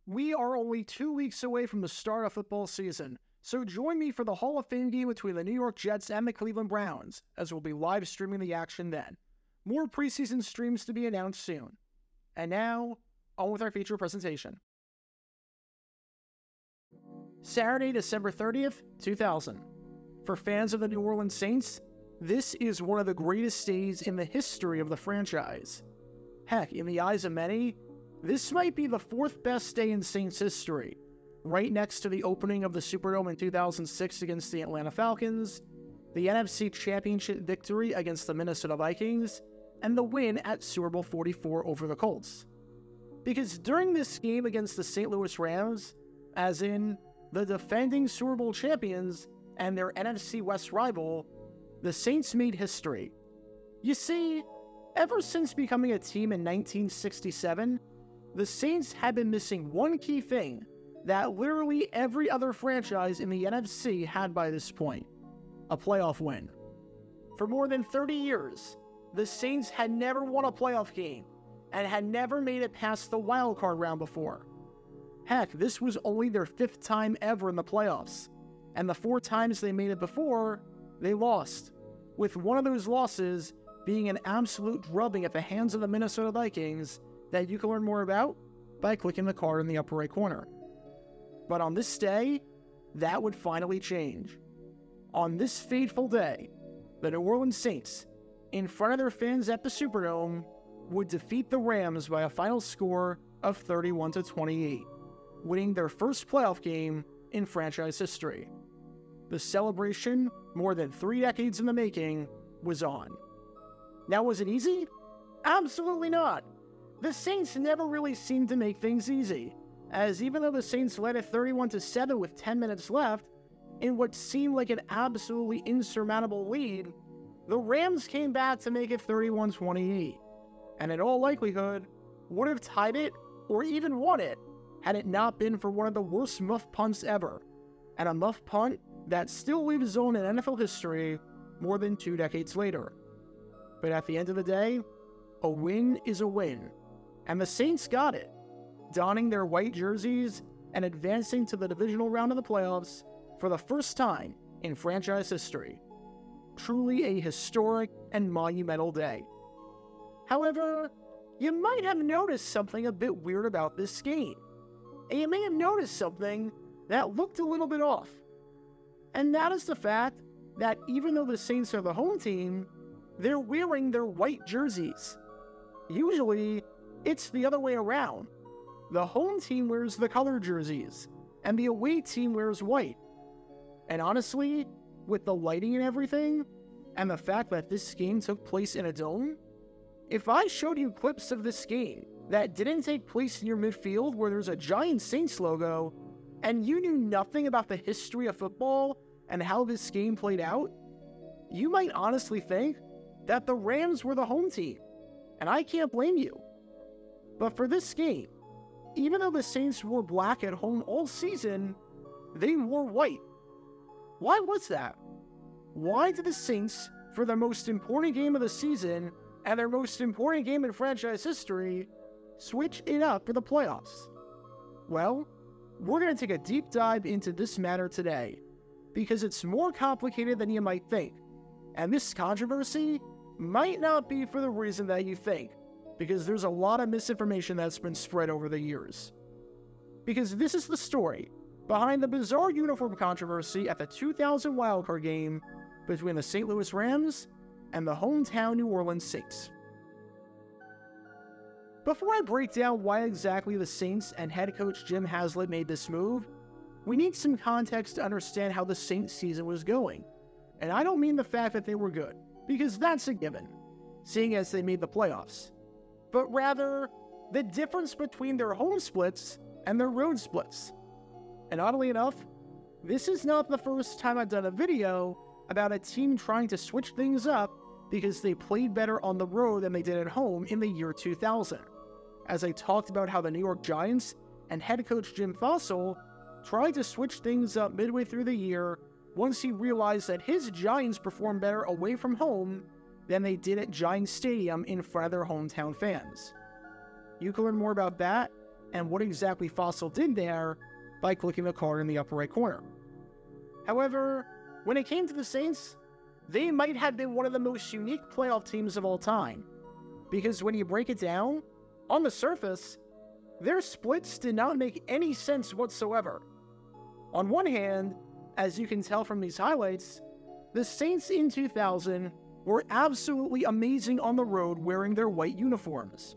We are only 2 weeks away from the start of football season, so join me for the Hall of Fame game between the New York Jets and the Cleveland Browns, as we'll be live streaming the action then. More preseason streams to be announced soon. And now, on with our feature presentation. Saturday, December 30th, 2000. For fans of the New Orleans Saints, this is one of the greatest days in the history of the franchise. Heck, in the eyes of many, this might be the fourth best day in Saints history, right next to the opening of the Superdome in 2006 against the Atlanta Falcons, the NFC Championship victory against the Minnesota Vikings, and the win at Super Bowl 44 over the Colts. Because during this game against the St. Louis Rams, as in the defending Super Bowl champions and their NFC West rival, the Saints made history. You see, ever since becoming a team in 1967, the Saints had been missing one key thing that literally every other franchise in the NFC had by this point: a playoff win. For more than 30 years, the Saints had never won a playoff game and had never made it past the wild card round before. Heck, this was only their 5th time ever in the playoffs, and the 4 times they made it before, they lost, with one of those losses being an absolute drubbing at the hands of the Minnesota Vikings that you can learn more about by clicking the card in the upper right corner. But on this day, that would finally change. On this fateful day, the New Orleans Saints, in front of their fans at the Superdome, would defeat the Rams by a final score of 31-28, winning their first playoff game in franchise history. The celebration, more than 3 decades in the making, was on. Now, was it easy? Absolutely not. The Saints never really seemed to make things easy, as even though the Saints led at 31-7 with 10 minutes left, in what seemed like an absolutely insurmountable lead, the Rams came back to make it 31-28, and in all likelihood, would have tied it or even won it had it not been for one of the worst muff punts ever, and a muff punt that still lives on in NFL history more than 2 decades later. But at the end of the day, a win is a win, and the Saints got it, donning their white jerseys and advancing to the divisional round of the playoffs for the first time in franchise history. Truly a historic and monumental day. However, you might have noticed something a bit weird about this game, and you may have noticed something that looked a little bit off. And that is the fact that even though the Saints are the home team, they're wearing their white jerseys. Usually, it's the other way around. The home team wears the colored jerseys, and the away team wears white. And honestly, with the lighting and everything, and the fact that this game took place in a dome, if I showed you clips of this game that didn't take place in your midfield where there's a giant Saints logo, and you knew nothing about the history of football and how this game played out, you might honestly think that the Rams were the home team, and I can't blame you. But for this game, even though the Saints wore black at home all season, they wore white. Why was that? Why did the Saints, for their most important game of the season and their most important game in franchise history, switch it up for the playoffs? Well, we're going to take a deep dive into this matter today, because it's more complicated than you might think, and this controversy might not be for the reason that you think, because there's a lot of misinformation that's been spread over the years. Because this is the story behind the bizarre uniform controversy at the 2000 wildcard game between the St. Louis Rams and the hometown New Orleans Saints. Before I break down why exactly the Saints and head coach Jim Haslett made this move, we need some context to understand how the Saints season was going. And I don't mean the fact that they were good, because that's a given, seeing as they made the playoffs, but rather the difference between their home splits and their road splits. And oddly enough, this is not the first time I've done a video about a team trying to switch things up because they played better on the road than they did at home in the year 2000, as I talked about how the New York Giants and head coach Jim Fossil tried to switch things up midway through the year once he realized that his Giants performed better away from home than they did at Giants Stadium in front of their hometown fans. You can learn more about that and what exactly Fossil did there by clicking the card in the upper right corner. However, when it came to the Saints, they might have been one of the most unique playoff teams of all time, because when you break it down, on the surface, their splits did not make any sense whatsoever. On one hand, as you can tell from these highlights, the Saints in 2000 were absolutely amazing on the road wearing their white uniforms.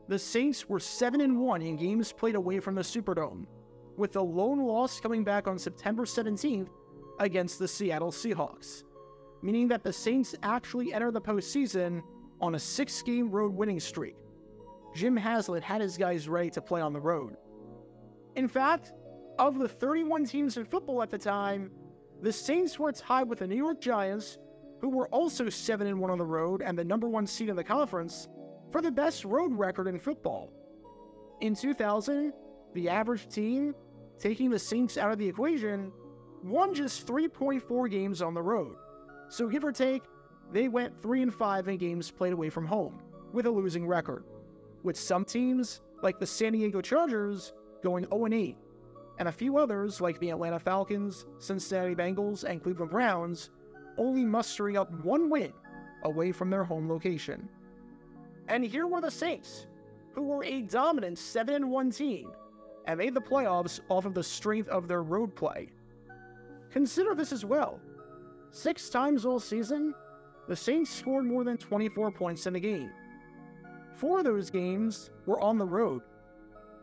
The Saints were 7-1 in games played away from the Superdome, with the lone loss coming back on September 17th against the Seattle Seahawks, meaning that the Saints actually entered the postseason on a 6-game road winning streak. Jim Haslett had his guys ready to play on the road. In fact, of the 31 teams in football at the time, the Saints were tied with the New York Giants, who were also 7-1 on the road and the number 1 seed in the conference, for the best road record in football. In 2000, the average team, taking the Saints out of the equation, won just 3.4 games on the road. So give or take, they went 3-5 in games played away from home, with a losing record, with some teams, like the San Diego Chargers, going 0-8, and a few others, like the Atlanta Falcons, Cincinnati Bengals, and Cleveland Browns, only mustering up 1 win away from their home location. And here were the Saints, who were a dominant 7-1 team, and made the playoffs off of the strength of their road play. Consider this as well. 6 times all season, the Saints scored more than 24 points in a game. 4 of those games were on the road,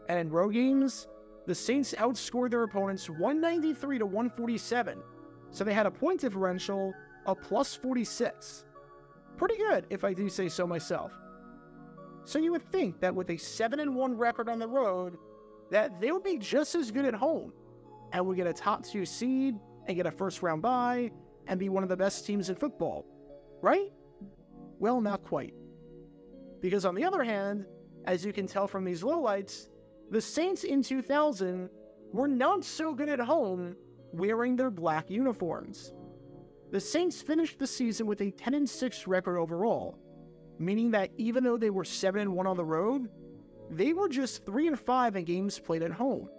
and in road games, the Saints outscored their opponents 193-147, so they had a point differential of plus 46. Pretty good, if I do say so myself. So you would think that with a 7-1 record on the road, that they would be just as good at home, and would get a top 2 seed, and get a first-round bye, and be one of the best teams in football, right? Well, not quite. Because on the other hand, as you can tell from these lowlights, the Saints in 2000 were not so good at home wearing their black uniforms. The Saints finished the season with a 10-6 record overall, meaning that even though they were 7-1 on the road, they were just 3-5 in games played at home,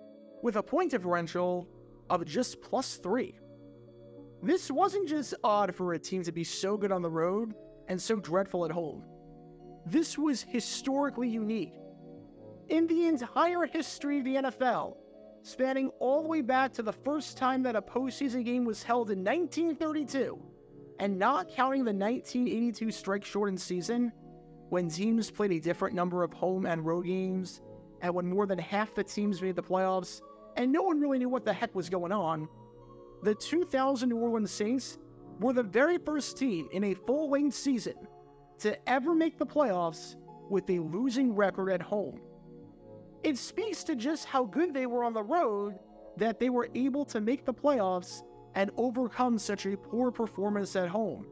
with a point differential of just plus 3. This wasn't just odd for a team to be so good on the road and so dreadful at home. This was historically unique. In the entire history of the NFL, spanning all the way back to the first time that a postseason game was held in 1932, and not counting the 1982 strike-shortened season, when teams played a different number of home and road games, and when more than half the teams made the playoffs, and no one really knew what the heck was going on, the 2000 New Orleans Saints were the very first team in a full-length season to ever make the playoffs with a losing record at home. It speaks to just how good they were on the road that they were able to make the playoffs and overcome such a poor performance at home,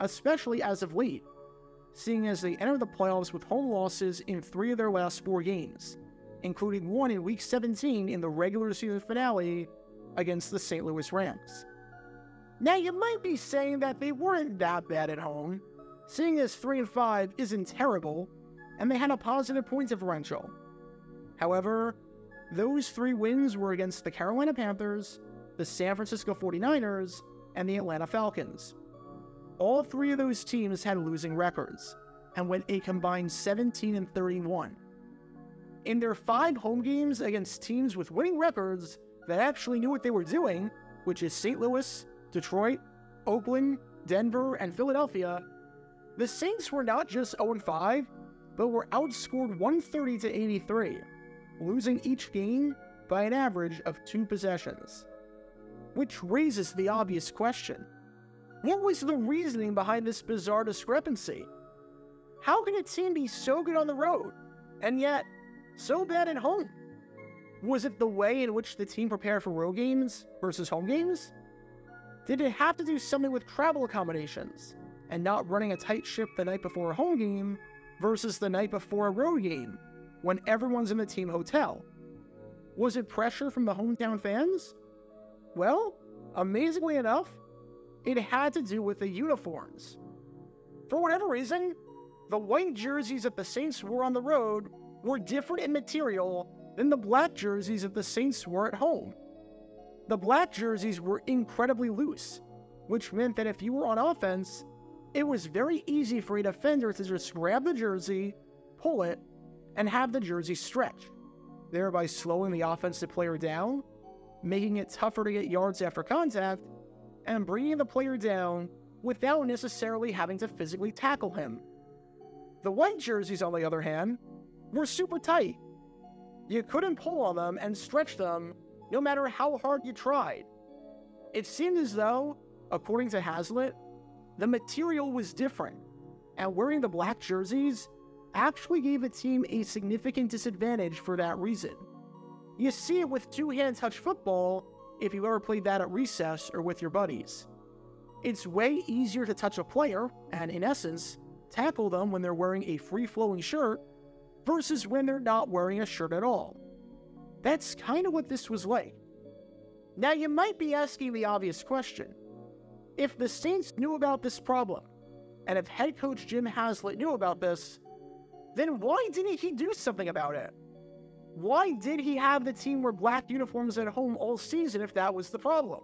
especially as of late, seeing as they entered the playoffs with home losses in 3 of their last 4 games, including one in Week 17 in the regular season finale against the St. Louis Rams. Now you might be saying that they weren't that bad at home, seeing as 3-5 isn't terrible, and they had a positive point differential. However, those 3 wins were against the Carolina Panthers, the San Francisco 49ers, and the Atlanta Falcons. All 3 of those teams had losing records, and went a combined 17-31. In their 5 home games against teams with winning records that actually knew what they were doing, which is St. Louis, Detroit, Oakland, Denver, and Philadelphia, the Saints were not just 0-5, but were outscored 130-83, losing each game by an average of 2 possessions. Which raises the obvious question: what was the reasoning behind this bizarre discrepancy? How can a team be so good on the road, and yet so bad at home? Was it the way in which the team prepared for road games versus home games? Did it have to do something with travel accommodations, and not running a tight ship the night before a home game versus the night before a road game, when everyone's in the team hotel? Was it pressure from the hometown fans? Well, amazingly enough, it had to do with the uniforms. For whatever reason, the white jerseys that the Saints wore on the road were different in material than the black jerseys that the Saints wore at home. The black jerseys were incredibly loose, which meant that if you were on offense, it was very easy for a defender to just grab the jersey, pull it, and have the jersey stretch, thereby slowing the offensive player down, making it tougher to get yards after contact, and bringing the player down without necessarily having to physically tackle him. The white jerseys, on the other hand, were super tight. You couldn't pull on them and stretch them no matter how hard you tried. It seemed as though, according to Hazlitt, the material was different, and wearing the black jerseys actually gave the team a significant disadvantage for that reason. You see it with two-hand touch football if you ever played that at recess or with your buddies. It's way easier to touch a player and, in essence, tackle them when they're wearing a free-flowing shirt versus when they're not wearing a shirt at all. That's kind of what this was like. Now, you might be asking the obvious question. If the Saints knew about this problem, and if head coach Jim Hazlitt knew about this, then why didn't he do something about it? Why did he have the team wear black uniforms at home all season if that was the problem?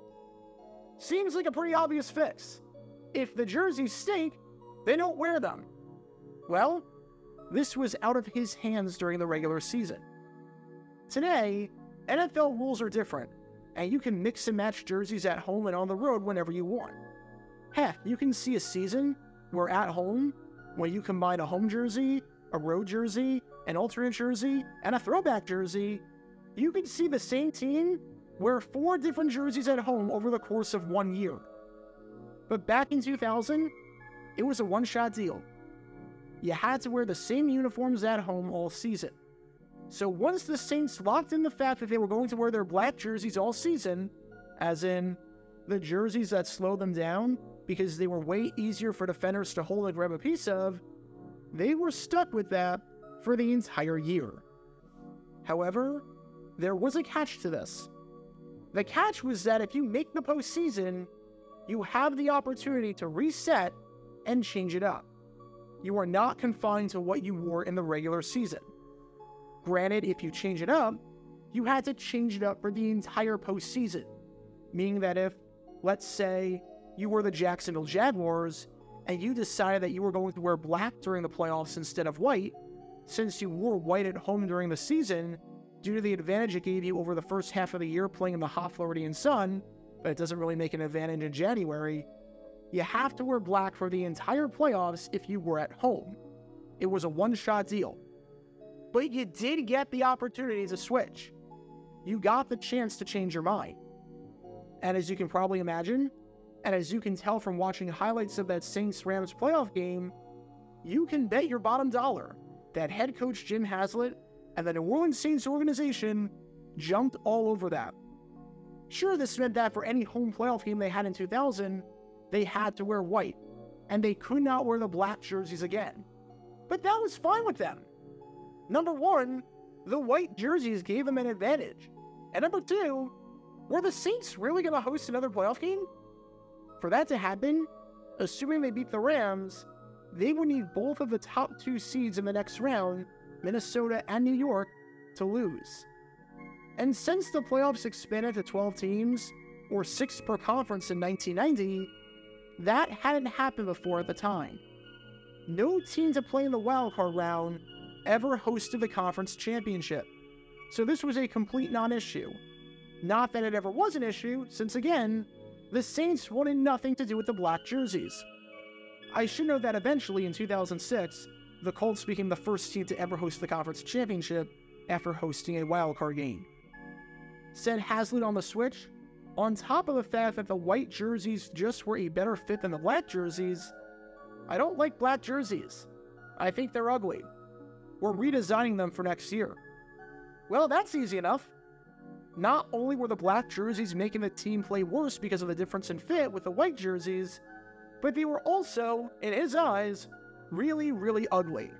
Seems like a pretty obvious fix. If the jerseys stink, then don't wear them. Well, this was out of his hands during the regular season. Today, NFL rules are different, and you can mix and match jerseys at home and on the road whenever you want. Heck, you can see a season where at home, when you combine a home jersey, a road jersey, an alternate jersey, and a throwback jersey, you can see the same team wear 4 different jerseys at home over the course of 1 year. But back in 2000, it was a one-shot deal. You had to wear the same uniforms at home all season. So once the Saints locked in the fact that they were going to wear their black jerseys all season, as in the jerseys that slowed them down because they were way easier for defenders to hold and grab a piece of, they were stuck with that for the entire year. However, there was a catch to this. The catch was that if you make the postseason, you have the opportunity to reset and change it up. You are not confined to what you wore in the regular season. Granted, if you change it up, you had to change it up for the entire postseason, meaning that if, let's say, you were the Jacksonville Jaguars and you decided that you were going to wear black during the playoffs instead of white, since you wore white at home during the season due to the advantage it gave you over the first half of the year playing in the hot Floridian sun, but it doesn't really make an advantage in January, you have to wear black for the entire playoffs if you were at home. It was a one-shot deal. But you did get the opportunity to switch. You got the chance to change your mind. And as you can probably imagine, and as you can tell from watching highlights of that Saints-Rams playoff game, you can bet your bottom dollar that head coach Jim Hazlitt and the New Orleans Saints organization jumped all over that. Sure, this meant that for any home playoff game they had in 2000, they had to wear white, and they could not wear the black jerseys again. But that was fine with them. Number one, the white jerseys gave them an advantage. And number two, were the Saints really going to host another playoff game? For that to happen, assuming they beat the Rams, they would need both of the top 2 seeds in the next round, Minnesota and New York, to lose. And since the playoffs expanded to 12 teams, or 6 per conference in 1990, that hadn't happened before at the time. No team to play in the wildcard round ever hosted the conference championship, so this was a complete non-issue. Not that it ever was an issue, since again, the Saints wanted nothing to do with the black jerseys. I should note that eventually in 2006, the Colts became the first team to ever host the conference championship after hosting a wildcard game. Said Hazlitt on the switch, on top of the fact that the white jerseys just were a better fit than the black jerseys, I don't like black jerseys. I think they're ugly. We're redesigning them for next year. Well, that's easy enough. Not only were the black jerseys making the team play worse because of the difference in fit with the white jerseys, but they were also, in his eyes, really, really ugly.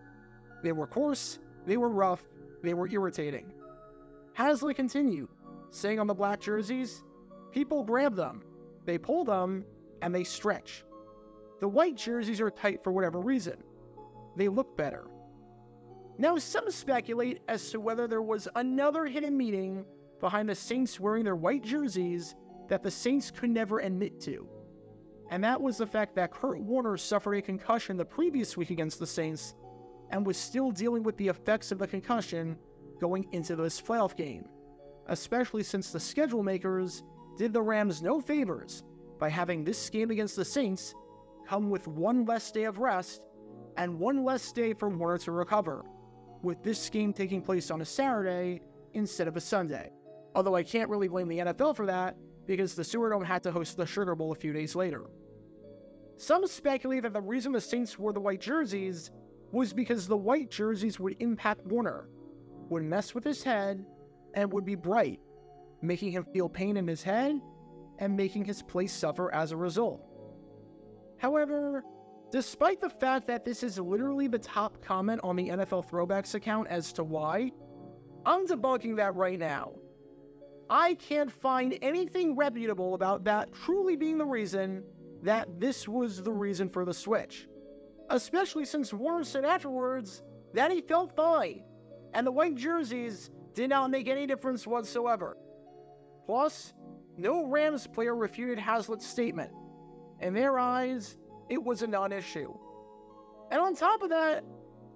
They were coarse, they were rough, they were irritating. Hazlitt continued, saying on the black jerseys, people grab them, they pull them, and they stretch. The white jerseys are tight for whatever reason. They look better. Now, some speculate as to whether there was another hidden meaning behind the Saints wearing their white jerseys that the Saints could never admit to. And that was the fact that Kurt Warner suffered a concussion the previous week against the Saints and was still dealing with the effects of the concussion going into this playoff game, especially since the schedule makers did the Rams no favors by having this game against the Saints come with one less day of rest and one less day for Warner to recover, with this game taking place on a Saturday instead of a Sunday. Although I can't really blame the NFL for that, because the Superdome had to host the Sugar Bowl a few days later. Some speculate that the reason the Saints wore the white jerseys was because the white jerseys would impact Warner, would mess with his head, and would be bright, making him feel pain in his head and making his play suffer as a result. However, despite the fact that this is literally the top comment on the NFL Throwbacks account as to why, I'm debunking that right now. I can't find anything reputable about that truly being the reason that this was the reason for the switch. Especially since Warner said afterwards that he felt fine, and the white jerseys did not make any difference whatsoever. Plus, no Rams player refuted Hazlett's statement. In their eyes, it was a non-issue. And on top of that,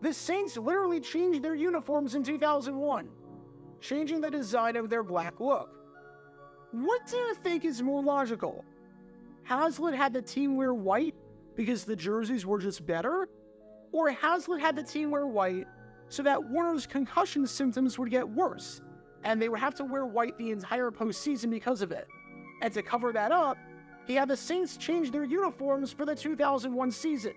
the Saints literally changed their uniforms in 2001, changing the design of their black look. What do you think is more logical? Hazlitt had the team wear white because the jerseys were just better? Or Hazlitt had the team wear white so that Warner's concussion symptoms would get worse, and they would have to wear white the entire postseason because of it? And to cover that up, he had the Saints change their uniforms for the 2001 season,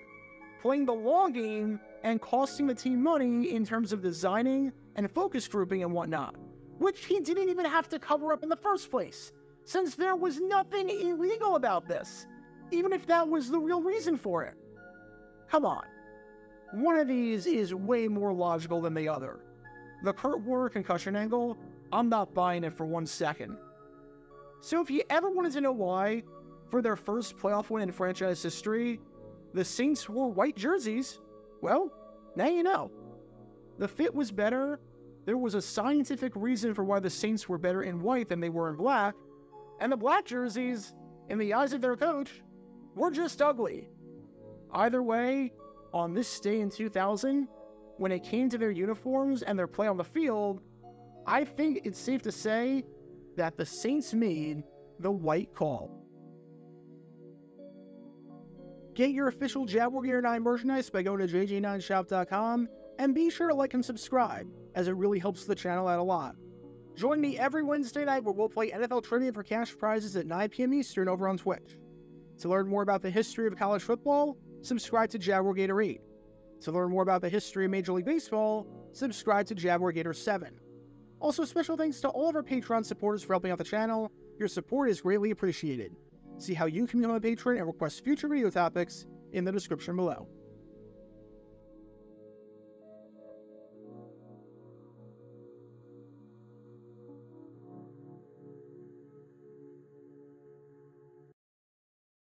playing the long game and costing the team money in terms of designing and focus grouping and whatnot, which he didn't even have to cover up in the first place, since there was nothing illegal about this, even if that was the real reason for it. Come on. One of these is way more logical than the other. The Kurt Warner concussion angle, I'm not buying it for 1 second. So if you ever wanted to know why, for their first playoff win in franchise history, the Saints wore white jerseys, well, now you know. The fit was better, there was a scientific reason for why the Saints were better in white than they were in black, and the black jerseys, in the eyes of their coach, were just ugly. Either way, on this day in 2000, when it came to their uniforms and their play on the field, I think it's safe to say that the Saints made the white call. Get your official Jaguar Gear 9 merchandise by going to jj9shop.com, and be sure to like and subscribe, as it really helps the channel out a lot. Join me every Wednesday night where we'll play NFL Trivia for cash prizes at 9 p.m. Eastern over on Twitch. To learn more about the history of college football, subscribe to Jaguar Gator 8. To learn more about the history of Major League Baseball, subscribe to Jaguar Gator 7. Also, special thanks to all of our Patreon supporters for helping out the channel. Your support is greatly appreciated. See how you can become a patron and request future video topics in the description below.